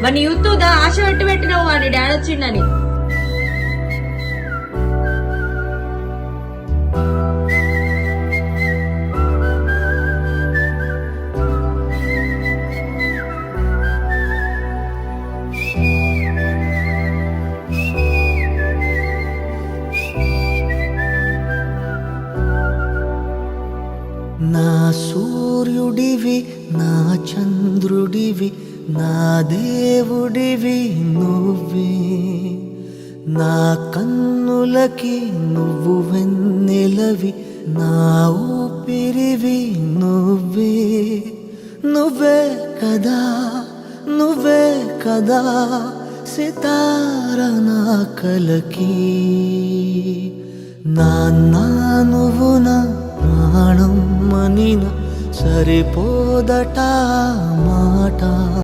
వాడిని యూత్దా ఆశ పెట్టినావు వాడి డాడీ వచ్చిండని. నా సూర్యుడివి, నా చంద్రుడివి, నా దేవుడివి నువ్వే. నా కన్నులకి నువ్వు వెన్నెలవి, నా ఊపిరివి నువ్వే. నువ్వే కదా, నువ్వే కదా సితార నా కలకి. నాన్న నువ్వు నా ప్రాణం మనిన సరిపోదట మాట.